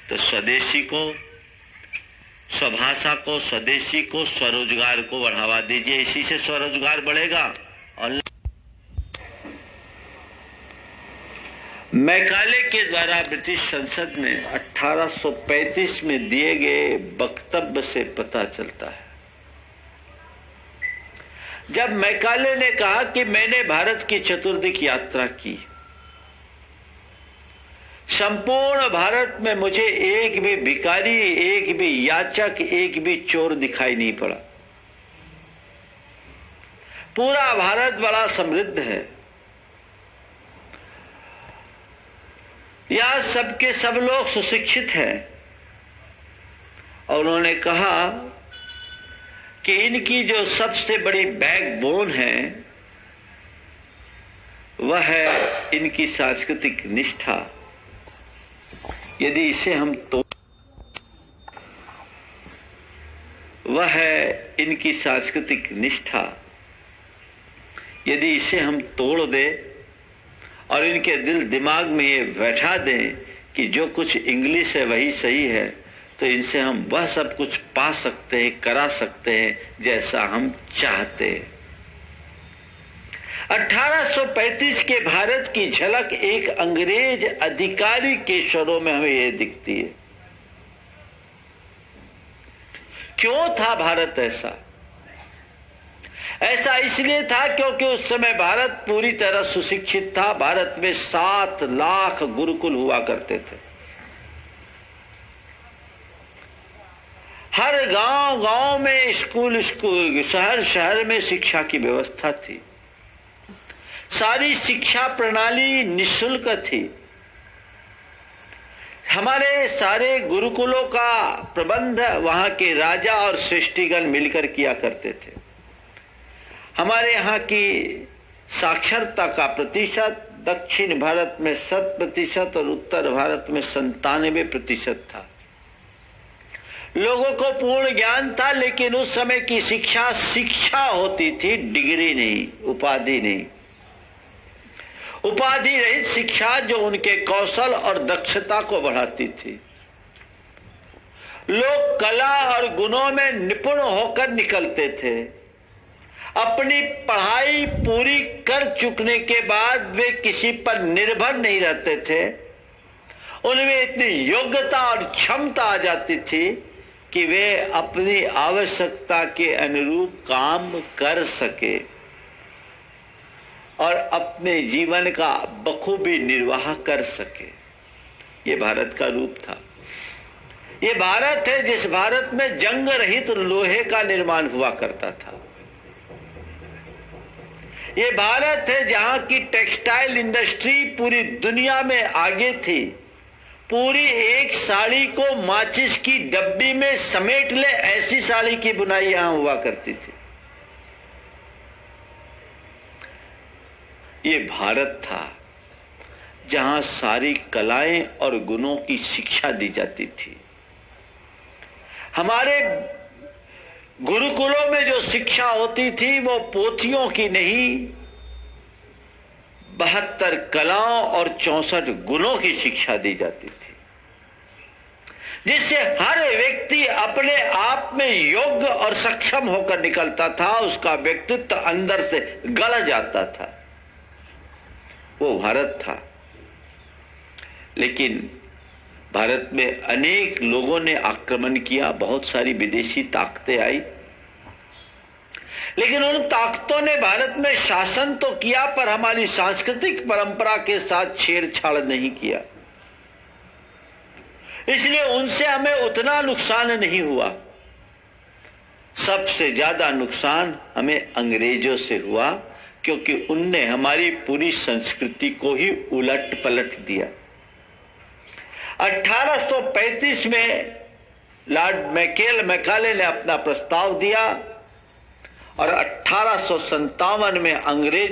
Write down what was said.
तो स्वदेशी को, स्वभाषा को, स्वदेशी को, स्वरोजगार को बढ़ावा दीजिए। इसी से स्वरोजगार बढ़ेगा। और मैकाले के द्वारा ब्रिटिश संसद में 1835 में दिए गए वक्तव्य से पता चलता है। जब मैकाले ने कहा कि मैंने भारत की चतुर्दिक यात्रा की, संपूर्ण भारत में मुझे एक भी भिखारी, एक भी याचक, एक भी चोर दिखाई नहीं पड़ा। पूरा भारत बड़ा समृद्ध है। यहां सबके सब लोग सुशिक्षित हैं। और उन्होंने कहा कि इनकी जो सबसे बड़ी बैकबोन है वह है इनकी सांस्कृतिक निष्ठा। यदि इसे हम वह है इनकी सांस्कृतिक निष्ठा। यदि इसे हम तोड़ दें और इनके दिल दिमाग में ये बैठा दें कि जो कुछ इंग्लिश है वही सही है, तो इनसे हम वह सब कुछ पा सकते हैं, करा सकते हैं जैसा हम चाहते हैं। 1835 के भारत की झलक एक अंग्रेज अधिकारी के स्वरों में हमें यह दिखती है। क्यों था भारत ऐसा? ऐसा इसलिए था क्योंकि उस समय भारत पूरी तरह सुशिक्षित था। भारत में 7 लाख गुरुकुल हुआ करते थे। हर गांव गांव में स्कूल, शहर शहर में शिक्षा की व्यवस्था थी। सारी शिक्षा प्रणाली निःशुल्क थी। हमारे सारे गुरुकुलों का प्रबंध वहां के राजा और श्रेष्ठीगण मिलकर किया करते थे। हमारे यहाँ की साक्षरता का प्रतिशत दक्षिण भारत में 100% और उत्तर भारत में 97% था। लोगों को पूर्ण ज्ञान था, लेकिन उस समय की शिक्षा होती थी, डिग्री नहीं, उपाधि नहीं। उपाधि रहित शिक्षा जो उनके कौशल और दक्षता को बढ़ाती थी। लोग कला और गुणों में निपुण होकर निकलते थे। अपनी पढ़ाई पूरी कर चुकने के बाद वे किसी पर निर्भर नहीं रहते थे। उनमें इतनी योग्यता और क्षमता आ जाती थी कि वे अपनी आवश्यकता के अनुरूप काम कर सके और अपने जीवन का बखूबी निर्वाह कर सके। ये भारत का रूप था। ये भारत है जिस भारत में जंग रहित लोहे का निर्माण हुआ करता था। ये भारत है जहां की टेक्सटाइल इंडस्ट्री पूरी दुनिया में आगे थी। पूरी एक साड़ी को माचिस की डब्बी में समेट ले ऐसी साड़ी की बुनाई यहां हुआ करती थी। ये भारत था जहां सारी कलाएं और गुणों की शिक्षा दी जाती थी। हमारे गुरुकुलों में जो शिक्षा होती थी वो पोथियों की नहीं, 72 कलाओं और 64 गुणों की शिक्षा दी जाती थी, जिससे हर व्यक्ति अपने आप में योग्य और सक्षम होकर निकलता था। उसका व्यक्तित्व अंदर से गढ़ जाता था। वो भारत था। लेकिन भारत में अनेक लोगों ने आक्रमण किया, बहुत सारी विदेशी ताकतें आई, लेकिन उन ताकतों ने भारत में शासन तो किया पर हमारी सांस्कृतिक परंपरा के साथ छेड़छाड़ नहीं किया। इसलिए उनसे हमें उतना नुकसान नहीं हुआ। सबसे ज्यादा नुकसान हमें अंग्रेजों से हुआ, क्योंकि उनने हमारी पूरी संस्कृति को ही उलट पलट दिया। 1835 में लॉर्ड मैकाले ने अपना प्रस्ताव दिया और 1857 में अंग्रेज